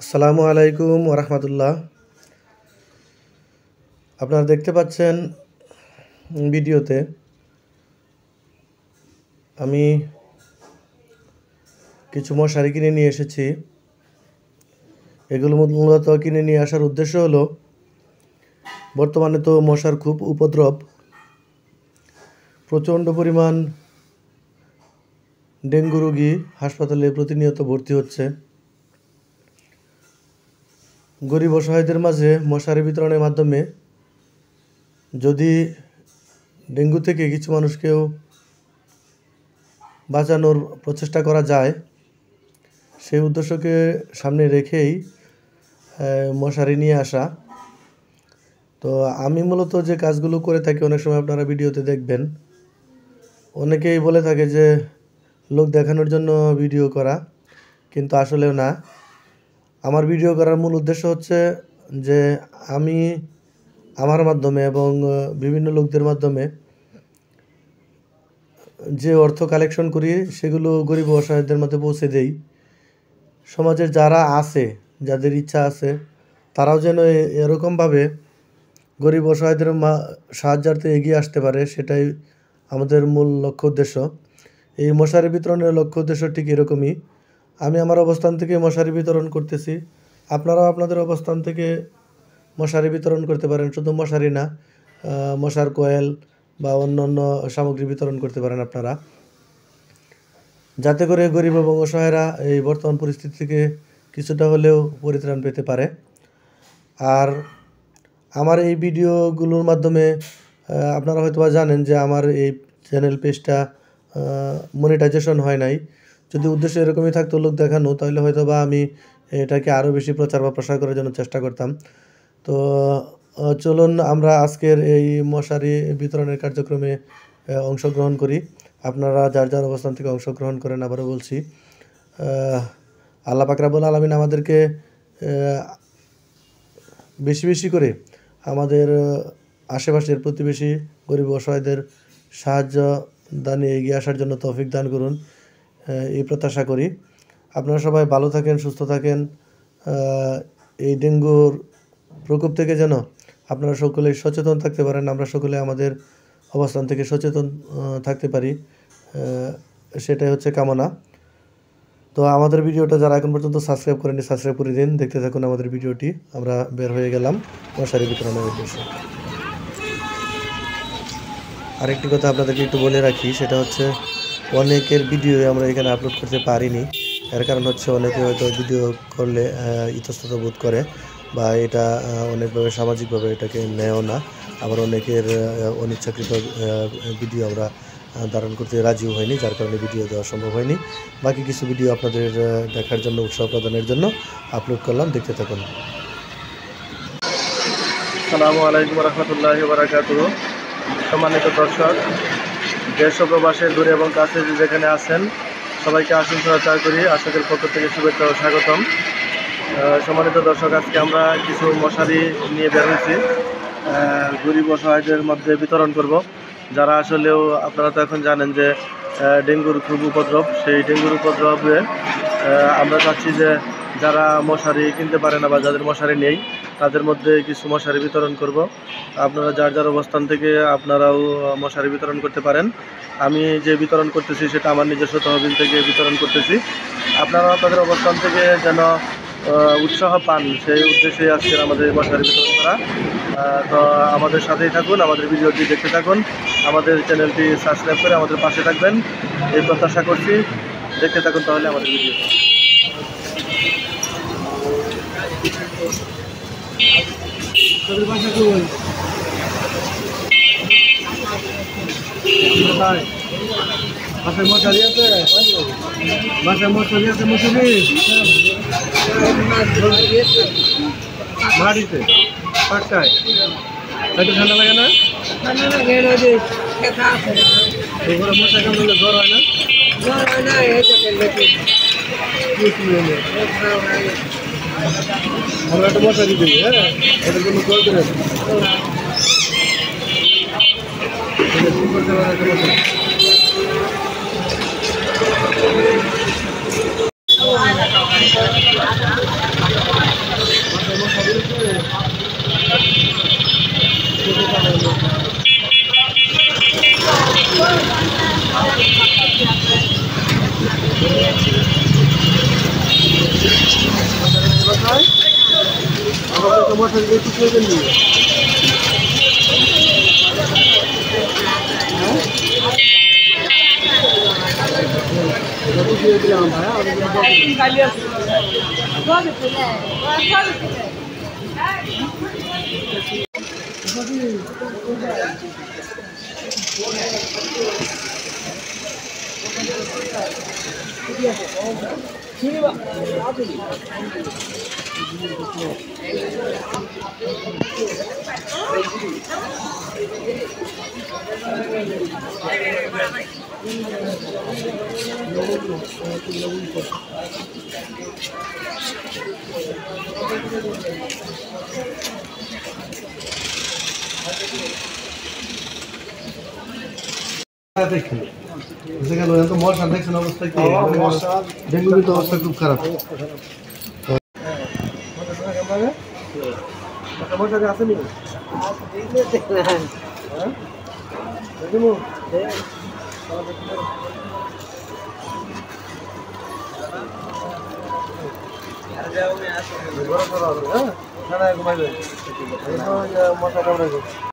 আসসালামু আলাইকুম ওরহমতুল্লাহ। আপনারা দেখতে পাচ্ছেন ভিডিওতে আমি কিছু মশারি কিনে নিয়ে এসেছি। এগুলো মূলত কিনে নিয়ে আসার উদ্দেশ্য হলো, বর্তমানে তো মশার খুব উপদ্রব, প্রচণ্ড পরিমাণ ডেঙ্গু রোগী হাসপাতালে প্রতিনিয়ত ভর্তি হচ্ছে। গরিব অসহায়দের মাঝে মশারি বিতরণের মাধ্যমে যদি ডেঙ্গু থেকে কিছু মানুষকেও বাঁচানোর প্রচেষ্টা করা যায়, সেই উদ্দেশ্যকে সামনে রেখেই মশারি নিয়ে আসা। তো আমি মূলত যে কাজগুলো করে থাকি, অনেক সময় আপনারা ভিডিওতে দেখবেন, অনেকেই বলে থাকে যে লোক দেখানোর জন্য ভিডিও করা, কিন্তু আসলেও না। আমার ভিডিও করার মূল উদ্দেশ্য হচ্ছে যে আমি আমার মাধ্যমে এবং বিভিন্ন লোকদের মাধ্যমে যে অর্থ কালেকশন করি, সেগুলো গরিব অসহায়দের মধ্যে পৌঁছে দেই। সমাজের যারা আছে, যাদের ইচ্ছা আছে, তারাও যেন এরকমভাবে গরিব অসহায়দের সাহায্যার্থে এগিয়ে আসতে পারে, সেটাই আমাদের মূল লক্ষ্য উদ্দেশ্য। এই মশারি বিতরণের লক্ষ্য উদ্দেশ্য ঠিক এরকমই। আমি আমার অবস্থান থেকে মশারি বিতরণ করতেছি, আপনারাও আপনাদের অবস্থান থেকে মশারি বিতরণ করতে পারেন। শুধু মশারি না, মশার কয়েল বা অন্যান্য সামগ্রী বিতরণ করতে পারেন আপনারা, যাতে করে গরিব এবং অসহায়রা এই বর্তমান পরিস্থিতি থেকে কিছুটা হলেও পরিত্রাণ পেতে পারে। আর আমার এই ভিডিওগুলোর মাধ্যমে আপনারা হয়তো জানেন যে আমার এই চ্যানেল পেজটা মনিটাইজেশন হয় নাই। যদি উদ্দেশ্য এরকমই থাকতো লোক দেখানো, তাহলে হয়তো বা আমি এটাকে আরও বেশি প্রচার বা প্রসার করার জন্য চেষ্টা করতাম। তো চলুন আমরা আজকের এই মশারি বিতরণের কার্যক্রমে অংশগ্রহণ করি। আপনারা যার যার অবস্থান থেকে অংশগ্রহণ করেন। আবারও বলছি, আল্লাহ পাক রব্বুল আলামিন আমাদেরকে বেশি বেশি করে আমাদের আশেপাশের প্রতিবেশী গরিব অসহায়দের সাহায্য দানে এগিয়ে আসার জন্য তৌফিক দান করুন, এই প্রত্যাশা করি। আপনারা সবাই ভালো থাকেন, সুস্থ থাকেন। এই ডেঙ্গুর প্রকোপ থেকে যেন আপনারা সকলেই সচেতন থাকতে পারেন, আমরা সকলে আমাদের অবস্থান থেকে সচেতন থাকতে পারি, সেটাই হচ্ছে কামনা। তো আমাদের ভিডিওটা যারা এখন পর্যন্ত সাবস্ক্রাইব করেনি, সাবস্ক্রাইব করে দিন। দেখতে থাকুন আমাদের ভিডিওটি। আমরা বের হয়ে গেলাম মশারি বিতরণের উদ্দেশ্যে। আরেকটি কথা আপনাদেরকে একটু বলে রাখি, সেটা হচ্ছে অনেকের ভিডিও আমরা এখানে আপলোড করতে পারিনি। এর কারণ হচ্ছে অনেকে হয়তো ভিডিও করলে ইতস্তত বোধ করে, বা এটা অনেকভাবে সামাজিকভাবে এটাকে নেয়ও না। আবার অনেকের অনিচ্ছাকৃত ভিডিও আমরা ধারণ করতে রাজিও হয়নি, যার কারণে ভিডিও দেওয়া সম্ভব হয়নি। বাকি কিছু ভিডিও আপনাদের দেখার জন্য, উৎসাহ প্রদানের জন্য আপলোড করলাম। দেখতে থাকুন। আসসালামু আলাইকুম রহমতুল্লাহি ওয়া বারাকাতুহু। সম্মানিত দর্শক, দেশ ও প্রবাসের দূরে এবং কাছে যেখানে আছেন, সবাইকে আসুন সহায়তা করি আশাকের পক্ষ থেকে শুভেচ্ছা ও স্বাগতম। সম্মানিত দর্শক, আজকে আমরা কিছু মশারি নিয়ে বের হয়েছি, গরিব অসহায়দের মধ্যে বিতরণ করব। যারা আসলেও, আপনারা তো এখন জানেন যে ডেঙ্গুর খুব উপদ্রব। সেই ডেঙ্গুর উপদ্রবে আমরা চাচ্ছি যে যারা মশারি কিনতে পারে না বা যাদের মশারি নেই, তাদের মধ্যে কিছু মশারি বিতরণ করব। আপনারা যার যার অবস্থান থেকে আপনারাও মশারি বিতরণ করতে পারেন। আমি যে বিতরণ করতেছি সেটা আমার নিজস্ব তহবিল থেকে বিতরণ করতেছি। আপনারা আপনাদের অবস্থান থেকে যেন উৎসাহ পান, সেই উদ্দেশ্যে আজকে আমাদের মশারি বিতরণ করা। তো আমাদের সাথেই থাকুন, আমাদের ভিডিওটি দেখতে থাকুন, আমাদের চ্যানেলটি সাবস্ক্রাইব করে আমাদের পাশে থাকবেন, এই প্রত্যাশা করছি। দেখতে থাকুন তাহলে আমাদের ভিডিও। বাসায় মশারি আছে, বাসায় মশারি আছে, মশারি মাটিতে পাক্কায়। একটু ঠান্ডা লাগে না? ঠান্ডা লাগে না, যে ব্যথা আছে। এগুলো মশা কামড়লে জ্বর হয় না? জ্বর হয় না, এই দেখেন নাকি আমরা একটা মশারি দিই, হ্যাঁ, এটার জন্য জল দেবেন। ভাই আমাদের তো মশারি দিয়ে কিছু হয়ে গেলি তো মশা দেখছেন অবস্থা কি ডেঙ্গু কিন্তু অবস্থা খুব খারাপ মশারি আসেনি মশা কামড়াইবে